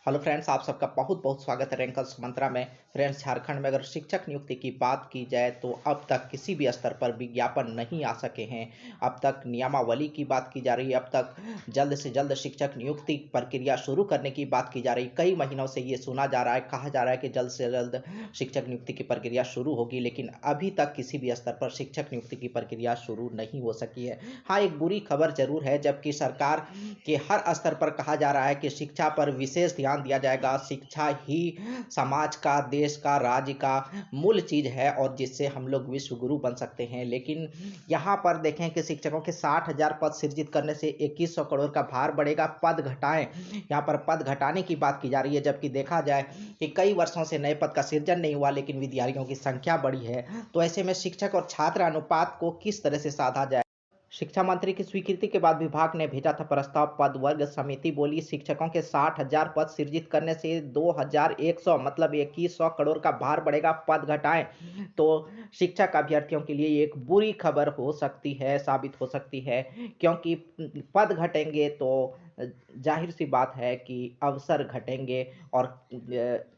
Hello friends, आप सबका बहुत बहुत स्वागत है रैंकर्स मंत्रा में। फ्रेंड्स, झारखंड में अगर शिक्षक नियुक्ति की बात की जाए तो अब तक किसी भी स्तर पर विज्ञापन नहीं आ सके हैं। अब तक नियमावली की बात की जा रही है, अब तक जल्द से जल्द शिक्षक नियुक्ति प्रक्रिया शुरू करने की बात की जा रही है। कई महीनों से ये सुना जा रहा है, कहा जा रहा है कि जल्द से जल्द शिक्षक नियुक्ति की प्रक्रिया शुरू होगी, लेकिन अभी तक किसी भी स्तर पर शिक्षक नियुक्ति की प्रक्रिया शुरू नहीं हो सकी है। हाँ, एक बुरी खबर जरूर है, जबकि सरकार के हर स्तर पर कहा जा रहा है कि शिक्षा पर विशेष ध्यान दिया जाएगा। शिक्षा ही समाज का, देश का, राज्य का मूल चीज है और जिससे हम लोग विश्व गुरु बन सकते हैं। लेकिन यहाँ पर देखें कि शिक्षकों के 60,000 पद सृजित करने से 2100 करोड़ का भार बढ़ेगा। पद घटाएं, यहाँ पर पद घटाने की बात की जा रही है, जबकि देखा जाए कि कई वर्षों से नए पद का सृजन नहीं हुआ लेकिन विद्यार्थियों की संख्या बढ़ी है। तो ऐसे में शिक्षक और छात्र अनुपात को किस तरह से साधा जाए। शिक्षा मंत्री की स्वीकृति के बाद विभाग ने भेजा था प्रस्ताव। पद वर्ग समिति बोली शिक्षकों के 60,000 पद सृजित करने से 2100 मतलब 2100 करोड़ का भार बढ़ेगा। पद घटाएं तो शिक्षक अभ्यर्थियों के लिए एक बुरी खबर हो सकती है, साबित हो सकती है, क्योंकि पद घटेंगे तो जाहिर सी बात है कि अवसर घटेंगे और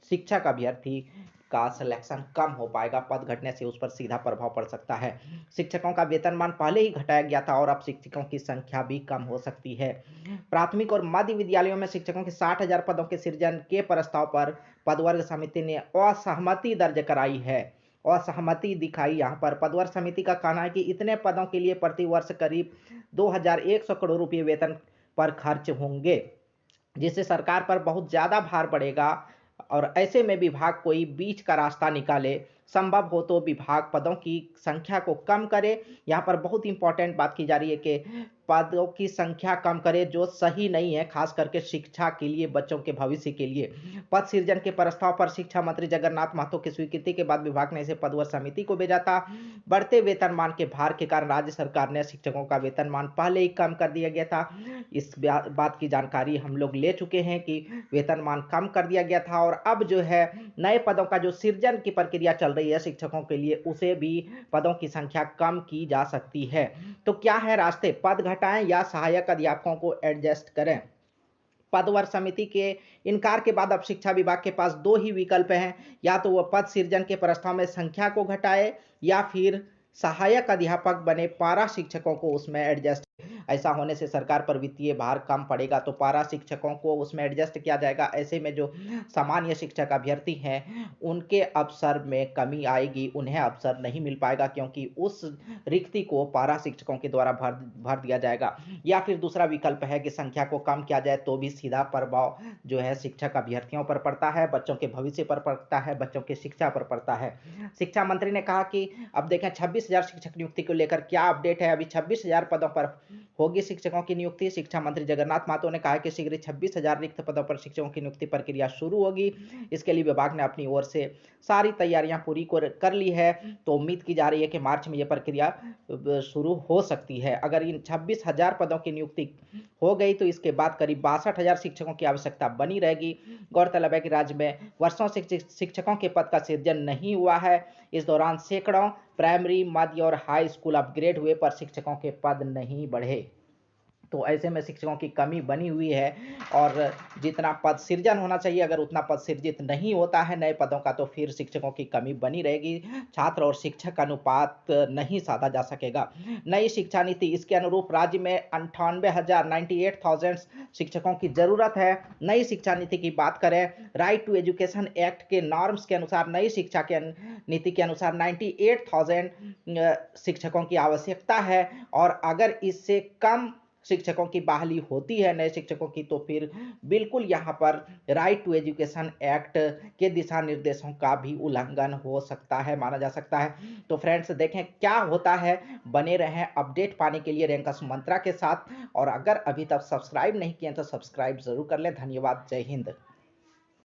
शिक्षक अभ्यर्थी का सिलेक्शन कम हो पाएगा। पद घटने से उस पर सीधा प्रभाव पड़ सकता है। शिक्षकों का वेतनमान पहले ही घटाया गया था और अब शिक्षकों की संख्या भी कम हो सकती है। प्राथमिक और मध्य विद्यालयों में शिक्षकों के 60,000 पदों के सृजन के प्रस्ताव पर पदवर्ग समिति ने असहमति दर्ज कराई है। असहमति दिखाई। यहाँ पर पदवर्ग समिति का कहना है कि इतने पदों के लिए प्रति वर्ष करीब 2100 करोड़ रुपये वेतन पर खर्च होंगे, जिससे सरकार पर बहुत ज्यादा भार पड़ेगा और ऐसे में विभाग कोई बीच का रास्ता निकाले। संभव हो तो विभाग पदों की संख्या को कम करे। यहाँ पर बहुत इंपॉर्टेंट बात की जा रही है कि पदों की संख्या कम करे, जो सही नहीं है, खास करके शिक्षा के लिए, बच्चों के भविष्य के लिए। पद सृजन के प्रस्ताव पर शिक्षा मंत्री जगन्नाथ महतो की स्वीकृति के बाद विभाग ने इसे पदवर्ग समिति को भेजा था। बढ़ते वेतनमान के भार के कारण राज्य सरकार ने शिक्षकों का वेतनमान पहले ही कम कर दिया गया था। इस बात की जानकारी हम लोग ले चुके हैं कि वेतनमान कम कर दिया गया था और अब जो है नए पदों का जो सृजन की प्रक्रिया चल रही है शिक्षकों के लिए, उसे भी पदों की संख्या कम की जा सकती है। तो क्या है रास्ते? पद घटाएं या सहायक अध्यापकों को एडजस्ट करें? पदवर्ग समिति के इनकार के बाद अब शिक्षा विभाग के पास दो ही विकल्प हैं। या तो वह पद सृजन के प्रस्ताव में संख्या को घटाए या फिर सहायक अध्यापक बने पारा शिक्षकों को उसमें एडजस्ट। ऐसा होने से सरकार पर वित्तीय भार कम पड़ेगा, तो पारा शिक्षकों को उसमें एडजस्ट किया जाएगा। ऐसे में जो सामान्य शिक्षक अभ्यर्थी हैं उनके अवसर में कमी आएगी, उन्हें अवसर नहीं मिल पाएगा क्योंकि उस रिक्ति को पारा शिक्षकों के द्वारा भर भर दिया जाएगा। या फिर दूसरा विकल्प है कि संख्या को कम किया जाए तो भी सीधा प्रभाव जो है शिक्षक अभ्यर्थियों पर पड़ता है, बच्चों के भविष्य पर पड़ता है, बच्चों की शिक्षा पर पड़ता है। शिक्षा मंत्री ने कहा कि अब देखें 26,000 शिक्षक नियुक्ति को लेकर क्या अपडेट है। अभी 26,000 पदों पर होगी शिक्षकों की नियुक्ति। शिक्षा मंत्री जगन्नाथ महतो ने कहा कि शीघ्र 26,000 रिक्त पदों पर शिक्षकों की नियुक्ति प्रक्रिया शुरू होगी। इसके लिए विभाग ने अपनी ओर से सारी तैयारियां पूरी कर ली है। तो उम्मीद की जा रही है कि मार्च में यह प्रक्रिया शुरू हो सकती है। अगर इन 26,000 पदों की नियुक्ति हो गई तो इसके बाद करीब 62,000 शिक्षकों की आवश्यकता बनी रहेगी। गौरतलब है कि राज्य में वर्षों से शिक्षकों के पद का सृजन नहीं हुआ है। इस दौरान सैकड़ों प्राइमरी, मध्य और हाई स्कूल अपग्रेड हुए पर शिक्षकों के पद नहीं बढ़े। तो ऐसे में शिक्षकों की कमी बनी हुई है और जितना पद सृजन होना चाहिए, अगर उतना पद सृजित नहीं होता है नए पदों का, तो फिर शिक्षकों की कमी बनी रहेगी। छात्र और शिक्षक अनुपात नहीं साधा जा सकेगा। नई शिक्षा नीति, इसके अनुरूप राज्य में 98,000 शिक्षकों की जरूरत है। नई शिक्षा नीति की बात करें, राइट टू एजुकेशन एक्ट के नॉर्म्स के अनुसार, नई शिक्षा के नीति के अनुसार 98,000 शिक्षकों की आवश्यकता है और अगर इससे कम शिक्षकों की बहाली होती है नए शिक्षकों की, तो फिर बिल्कुल यहाँ पर राइट टू एजुकेशन एक्ट के दिशा निर्देशों का भी उल्लंघन हो सकता है, माना जा सकता है। तो फ्रेंड्स, देखें क्या होता है। बने रहें अपडेट पाने के लिए रैंकर्स मंत्रा के साथ, और अगर अभी तक सब्सक्राइब नहीं किए तो सब्सक्राइब जरूर कर लें। धन्यवाद। जय हिंद।